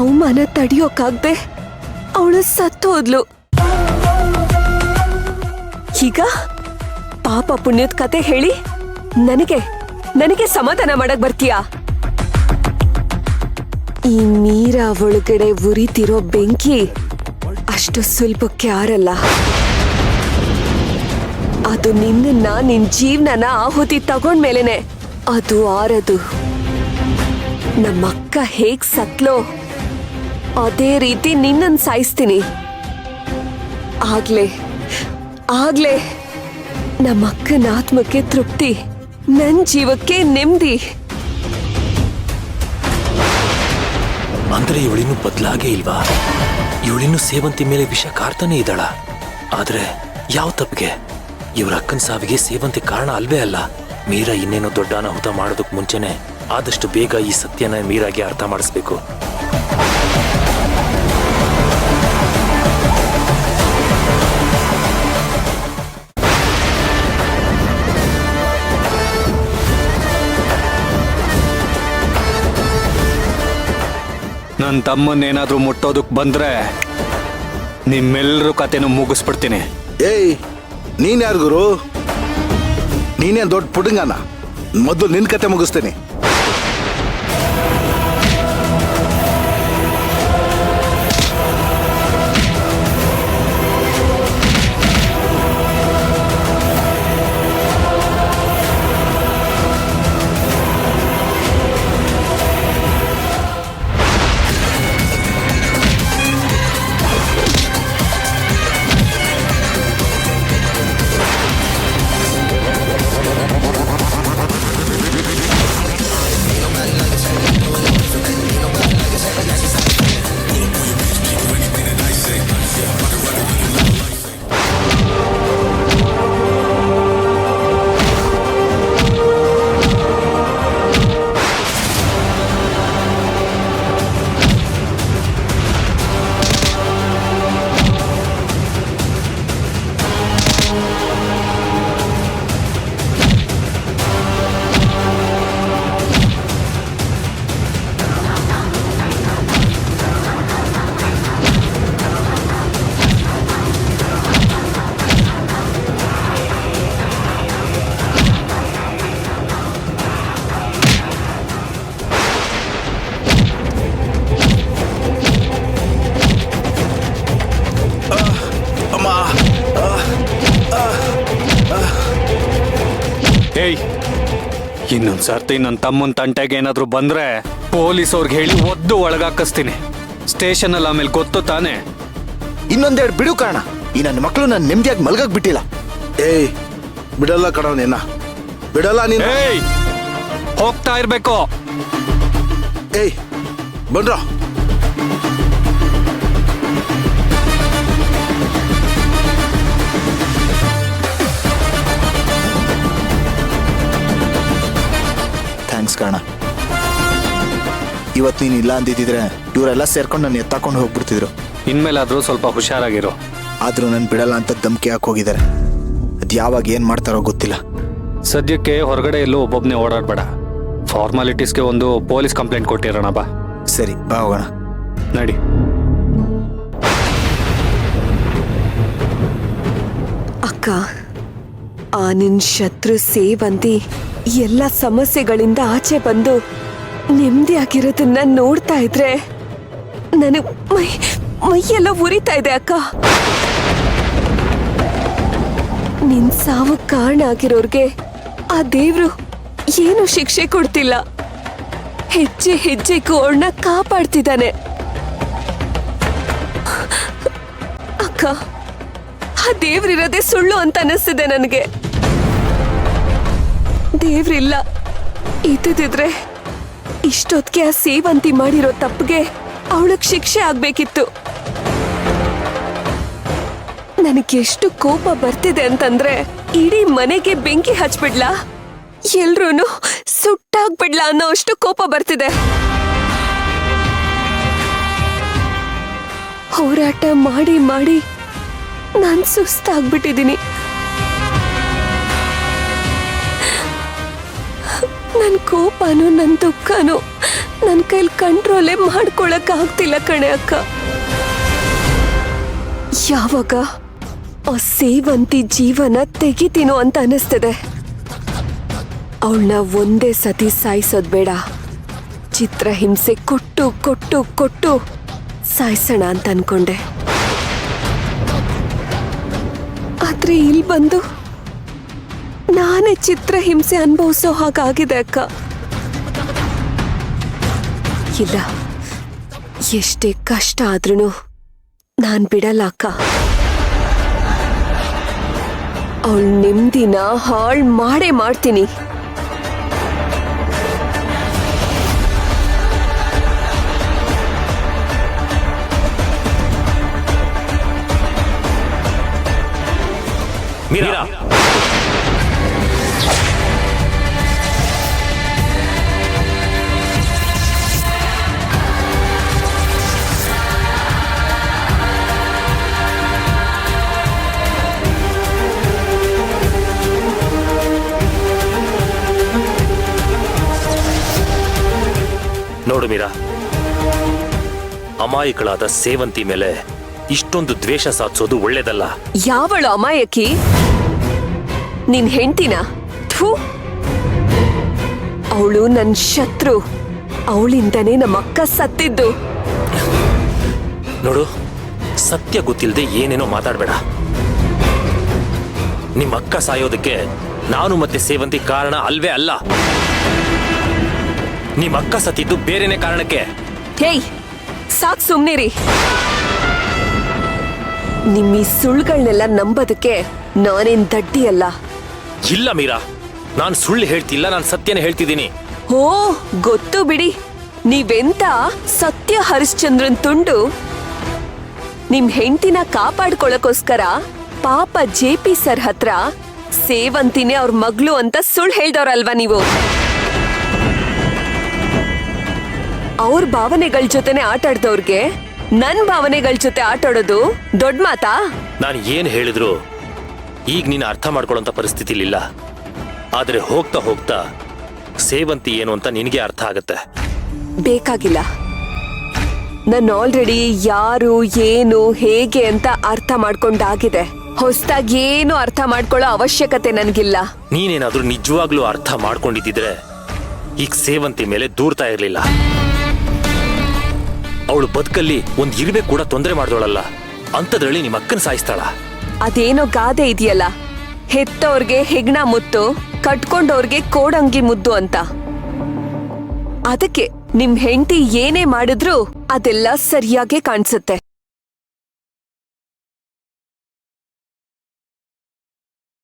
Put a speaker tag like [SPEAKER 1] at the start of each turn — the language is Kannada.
[SPEAKER 1] ಅವಮಾನ ತಡಿಯೋಕಾಗ್ದೆ ಅವಳು ಸತ್ತೋದ್ಲು. ಈಗ ಪಾಪ ಪುಣ್ಯದ ಕತೆ ಹೇಳಿ ನನಗೆ ಸಮಾಧಾನ ಮಾಡಕ್ ಬರ್ತೀಯಾ? ಈ ಮೀರಾ ಒಳಗಡೆ ಉರಿತಿರೋ ಬೆಂಕಿ ಅಷ್ಟು ಸುಲಭಕ್ಕೆ ಆರಲ್ಲ. ಅದು ನಿನ್ ಜೀವನನ ಆಹುತಿ ತಗೊಂಡ್ಮೇಲೆನೆ ಅದು ಆರದು. ನಮ್ಮಕ್ಕ ಹೇಗ್ ಸತ್ಲೋ ಅದೇ ರೀತಿ ನಿನ್ನನ್ ಸಾಯಿಸ್ತೀನಿ. ಆಗ್ಲೇ ನಮ್ಮಕ್ಕನ ಆತ್ಮಕ್ಕೆ ತೃಪ್ತಿ, ನನ್ ಜೀವಕ್ಕೆ ನೆಮ್ಮದಿ.
[SPEAKER 2] ಅಂದ್ರೆ ಇವಳಿನ್ನೂ ಬದಲಾಗೇ ಇಲ್ವಾ? ಇವಳಿನ್ನೂ ಸೇವಂತಿ ಮೇಲೆ ವಿಷ ಕಾರ್ತಾನೆ ಇದ್ದಾಳ. ಆದ್ರೆ ಯಾವ ತಪ್ಪಿಗೆ? ಇವ್ರ ಅಕ್ಕನ ಸಾವಿಗೆ ಸೇವಂತಿ ಕಾರಣ ಅಲ್ವೇ ಅಲ್ಲ. ಮೀರಾ ಇನ್ನೇನೋ ದೊಡ್ಡ ಅನಾಹುತ ಮಾಡೋದಕ್ ಮುಂಚೆನೆ ಆದಷ್ಟು ಬೇಗ ಈ ಸತ್ಯನ ಮೀರಾಗೆ ಅರ್ಥ ಮಾಡಿಸ್ಬೇಕು.
[SPEAKER 3] ನನ್ನ ತಮ್ಮನ್ನೇನಾದ್ರೂ ಮುಟ್ಟೋದಕ್ ಬಂದ್ರೆ ನಿಮ್ಮೆಲ್ಲರೂ ಕತೆನೂ ಮುಗಿಸ್ಬಿಡ್ತೀನಿ.
[SPEAKER 4] ಏಯ್, ನೀನ್ ಯಾರು ಗುರು? ನೀನೇನ್ ದೊಡ್ಡ ಪುಡುಂಗನ? ಮೊದಲು ನಿನ್ ಕತೆ ಮುಗಿಸ್ತೀನಿ.
[SPEAKER 3] ಇನ್ನೊಂದ್ಸರ್ತಿ ನನ್ನ ತಮ್ಮನ ತಂಟೆಗೆ ಏನಾದ್ರೂ ಬಂದ್ರೆ ಪೊಲೀಸವ್ರಿಗೆ ಹೇಳಿ ಒದ್ದು ಒಳಗಾಕಿಸ್ತೀನಿ ಸ್ಟೇಷನ್ ಆಮೇಲೆ ಗೊತ್ತು ತಾನೆ.
[SPEAKER 4] ಇನ್ನೊಂದೆರಡು ಬಿಡು ಕಾರಣ. ಈ ನನ್ನ ಮಕ್ಕಳು ನಾನು ನೆಮ್ಮದಿಯಾಗಿ ಮಲ್ಗಕ್ ಬಿಟ್ಟಿಲ್ಲ. ಏಯ್, ಬಿಡಲ್ಲ ಕಣ ನಿನ್ನ, ಬಿಡಲ್ಲ ನೀನು.
[SPEAKER 3] ಏಯ್, ಹೋಗ್ತಾ ಇರ್ಬೇಕು.
[SPEAKER 4] ಏಯ್, ಬನ್ರ. ಥ್ಯಾಂಕ್ಸ್ ಕಾರಣ. ಇವತ್ತು ನೀನು ಇಲ್ಲ ಅಂದಿದ್ರೆ ಇವರೆಲ್ಲ ಸೇರ್ಕೊಂಡು ನನ್ನ ಎತ್ತಾಕೊಂಡು ಹೋಗ್ಬಿಡ್ತಿದ್ರು.
[SPEAKER 3] ಇನ್ಮೇಲಾದ್ರೂ ಸ್ವಲ್ಪ ಹುಷಾರಾಗಿರೋ.
[SPEAKER 4] ಆದ್ರೂ ನಾನು ಬಿಡಲ್ಲ ಅಂತ ಧಮ್ಕಿ ಹಾಕಿ ಹೋಗಿದ್ದಾರೆ. ಅದು ಯಾವಾಗ ಏನ್ ಮಾಡ್ತಾರೋ ಗೊತ್ತಿಲ್ಲ.
[SPEAKER 3] ಸದ್ಯಕ್ಕೆ ಹೊರಗಡೆ ಎಲ್ಲೂ ಒಬ್ಬೊಬ್ನೇ ಓಡಾಡ್ಬೇಡ. ಫಾರ್ಮಾಲಿಟೀಸ್ಗೆ ಒಂದು ಪೊಲೀಸ್ ಕಂಪ್ಲೇಂಟ್ ಕೊಟ್ಟಿರೋಣ. ಬಾ.
[SPEAKER 4] ಸರಿ, ಬಾ ಹೋಗೋಣ.
[SPEAKER 3] ನಡಿ.
[SPEAKER 1] ಅಕ್ಕ, ಆ ನಿನ್ ಶತ್ರು ಸೇವಂತಿ ಎಲ್ಲ ಸಮಸ್ಯೆಗಳಿಂದ ಆಚೆ ಬಂದು ನೆಮ್ಮದಿಯಾಗಿರೋದನ್ನ ನೋಡ್ತಾ ಇದ್ರೆ ನನಗ್ ಮೈಯೆಲ್ಲ ಉರಿತಾ ಇದೆ ಅಕ್ಕ. ನಿನ್ ಸಾವು ಕಾರಣ ಆಗಿರೋರ್ಗೆ ಆ ದೇವ್ರು ಏನು ಶಿಕ್ಷೆ ಕೊಡ್ತಿಲ್ಲ. ಹೆಜ್ಜೆ ಹೆಜ್ಜೆಗೂ ಅವಳನ್ನ ಕಾಪಾಡ್ತಿದ್ದಾನೆ. ಅಕ್ಕ, ಆ ದೇವ್ರಿರೋದೇ ಸುಳ್ಳು ಅಂತ ಅನಿಸ್ತಿದೆ ನನಗೆ. ದೇವ್ರಿಲ್ಲ ಇದ್ದಿದ್ರೆ ಇಷ್ಟೊತ್ತಿಗೆ ಆ ಸೇವಂತಿ ಮಾಡಿರೋ ತಪ್ಪಿಗೆ ಅವಳಗ್ ಶಿಕ್ಷೆ ಆಗ್ಬೇಕಿತ್ತು. ನನಗೆಷ್ಟು ಕೋಪ ಬರ್ತಿದೆ ಅಂತಂದ್ರೆ ಇಡೀ ಮನೆಗೆ ಬೆಂಕಿ ಹಚ್ಬಿಡ್ಲಾ, ಎಲ್ರೂನು ಸುಟ್ಟಾಗ್ಬಿಡ್ಲಾ ಅನ್ನೋ ಅಷ್ಟು ಕೋಪ ಬರ್ತಿದೆ. ಹೋರಾಟ ಮಾಡಿ ಮಾಡಿ ನಾನ್ ಸುಸ್ತಾಗ್ಬಿಟ್ಟಿದ್ದೀನಿ. ನನ್ ಕೋಪನೂ ನನ್ ದುಃಖನೂ ನನ್ ಕೈಲಿ ಕಂಟ್ರೋಲೇ ಮಾಡ್ಕೊಳಕ್ ಆಗ್ತಿಲ್ಲ ಕಣೆ ಅಕ್ಕ. ಯಾವಾಗ ಆ ಸೇವಂತಿ ಜೀವನ ತೆಗಿತೀನೋ ಅಂತ ಅನಿಸ್ತದೆ. ಅವಳನ್ನ ಒಂದೇ ಸತಿ ಸಾಯಿಸೋದ್ ಬೇಡ, ಚಿತ್ರಹಿಂಸೆ ಕೊಟ್ಟು ಕೊಟ್ಟು ಕೊಟ್ಟು ಸಾಯಿಸೋಣ ಅಂತ ಅನ್ಕೊಂಡೆ. ಆದ್ರೆ ಇಲ್ಲಿ ಬಂದು ನಾನೇ ಚಿತ್ರಹಿಂಸೆ ಅನುಭವಿಸೋ ಹಾಗಾಗಿದೆ ಅಕ್ಕ. ಇಲ್ಲ, ಎಷ್ಟೇ ಕಷ್ಟ ಆದ್ರೂ ನಾನ್ ಬಿಡಲ್ಲ ಅಕ್ಕ. ಅವಳ ನೆಮ್ಮದಿನ ಹಾಳ್ ಮಾಡೇ ಮಾಡ್ತೀನಿ.
[SPEAKER 2] ಮೀರಾ, ನೋಡು ಮೀರಾ, ಅಮಾಯಕಳಾದ ಸೇವಂತಿ ಮೇಲೆ ಇಷ್ಟೊಂದು ದ್ವೇಷ ಸಾಧಿಸೋದು ಒಳ್ಳೇದಲ್ಲ.
[SPEAKER 1] ಯಾವಳು ಅಮಾಯಕಿ? ನಿನ್ ಹೆಂಡ್ತಿನ? ಥೂ, ಅವಳು ನನ್ ಶತ್ರು. ಅವಳಿಂದನೇ ನಮ್ಮ ಅಕ್ಕ ಸತ್ತಿದ್ದು.
[SPEAKER 2] ನೋಡು, ಸತ್ಯ ಗೊತ್ತಿಲ್ಲದೆ ಏನೇನೋ ಮಾತಾಡ್ಬೇಡ. ನಿಮ್ಮ ಅಕ್ಕ ಸಾಯೋದಕ್ಕೆ ನಾನು ಮತ್ತೆ ಸೇವಂತಿ ಕಾರಣ ಅಲ್ವೇ ಅಲ್ಲ. ನಿಮ್ಮ ಅಕ್ಕ ಸತ್ತಿದ್ದು ಬೇರೆನೇ ಕಾರಣಕ್ಕೆ.
[SPEAKER 1] ಹೇಯ್, ಸಾಕ್ ಸುಮ್ನಿರಿ. ನಿಮ್ಮಿ ಸುಳ್ಳುಗಳನ್ನೆಲ್ಲ ನಂಬೋದಕ್ಕೆ ನಾನೇನ್ ದಡ್ಡಿ ಅಲ್ಲ.
[SPEAKER 2] ಇಲ್ಲ ಮೀರಾ, ನಾನು ಸುಳ್ಳು ಹೇಳ್ತಿಲ್ಲ, ನಾನು ಸತ್ಯನೇ ಹೇಳ್ತಿದ್ದೀನಿ.
[SPEAKER 1] ಓ, ಗೊತ್ತು ಬಿಡಿ. ನೀವೆಂತ ಸತ್ಯ ಹರಿಶ್ಚಂದ್ರನ್ ತುಂಡು. ನಿಮ್ ಹೆಂಡತಿನ ಕಾಪಾಡ್ಕೊಳಕೋಸ್ಕರ ಪಾಪ JP ಸರ್ ಹತ್ರ ಸೇವಂತಿನೇ ಅವ್ರ ಮಗ್ಳು ಅಂತ ಸುಳ್ಳು ಹೇಳ್ದವ್ರಲ್ವಾ ನೀವು? ಅವ್ರ ಭಾವನೆಗಳ ಜೊತೆನೆ ಆಟಾಡ್ದವ್ರಿಗೆ ನನ್ ಭಾವನೆಗಳ ಜೊತೆ ಆಟಾಡೋದು ದೊಡ್ಡ ಮಾತಾ?
[SPEAKER 2] ನಾನು ಏನ್ ಹೇಳಿದ್ರು ಈಗ ನೀನು ಅರ್ಥ ಮಾಡ್ಕೊಳ್ಳೋಂಥ ಪರಿಸ್ಥಿತಿಲಿಲ್ಲ. ಆದ್ರೆ ಹೋಗ್ತಾ ಹೋಗ್ತಾ ಸೇವಂತಿ ಏನು ಅಂತ ನಿನಗೆ ಅರ್ಥ ಆಗತ್ತೆ.
[SPEAKER 1] ಬೇಕಾಗಿಲ್ಲ. ನಾನು ಆಲ್ರೆಡಿ ಯಾರು ಏನು ಹೇಗೆ ಅಂತ ಅರ್ಥ ಮಾಡ್ಕೊಂಡಾಗಿದೆ. ಹೊಸ್ದಾಗಿ ಏನು ಅರ್ಥ ಮಾಡ್ಕೊಳ್ಳೋ ಅವಶ್ಯಕತೆ ನನ್ಗಿಲ್ಲ.
[SPEAKER 2] ನೀನೇನಾದ್ರೂ ನಿಜವಾಗ್ಲೂ ಅರ್ಥ ಮಾಡ್ಕೊಂಡಿದ್ದಿದ್ರೆ ಈಗ ಸೇವಂತಿ ಮೇಲೆ ದೂರ್ತಾ ಇರ್ಲಿಲ್ಲ. ಅವಳು ಬದುಕಲ್ಲಿ ಒಂದ್ ಇರುವೆ ಕೂಡ ತೊಂದರೆ ಮಾಡ್ದೋಳಲ್ಲ, ಅಂತದ್ರಲ್ಲಿ ನಿಮ್ಮ ಅಕ್ಕನ ಸಾಯಿಸ್ತಾಳ.
[SPEAKER 1] ಅದೇನೋ ಗಾದೆ ಇದೆಯಲ್ಲ, ಹೆತ್ತವ್ರಿಗೆ ಹೆಗ್ಣ ಮುತ್ತು, ಕಟ್ಕೊಂಡವ್ರಿಗೆ ಕೋಡಂಗಿ ಮುದ್ದು ಅಂತ. ಅದಕ್ಕೆ ನಿಮ್ ಹೆಂಡತಿ ಏನೇ ಮಾಡಿದ್ರು ಅದೆಲ್ಲ ಸರಿಯಾಗೇ ಕಾಣಿಸುತ್ತೆ.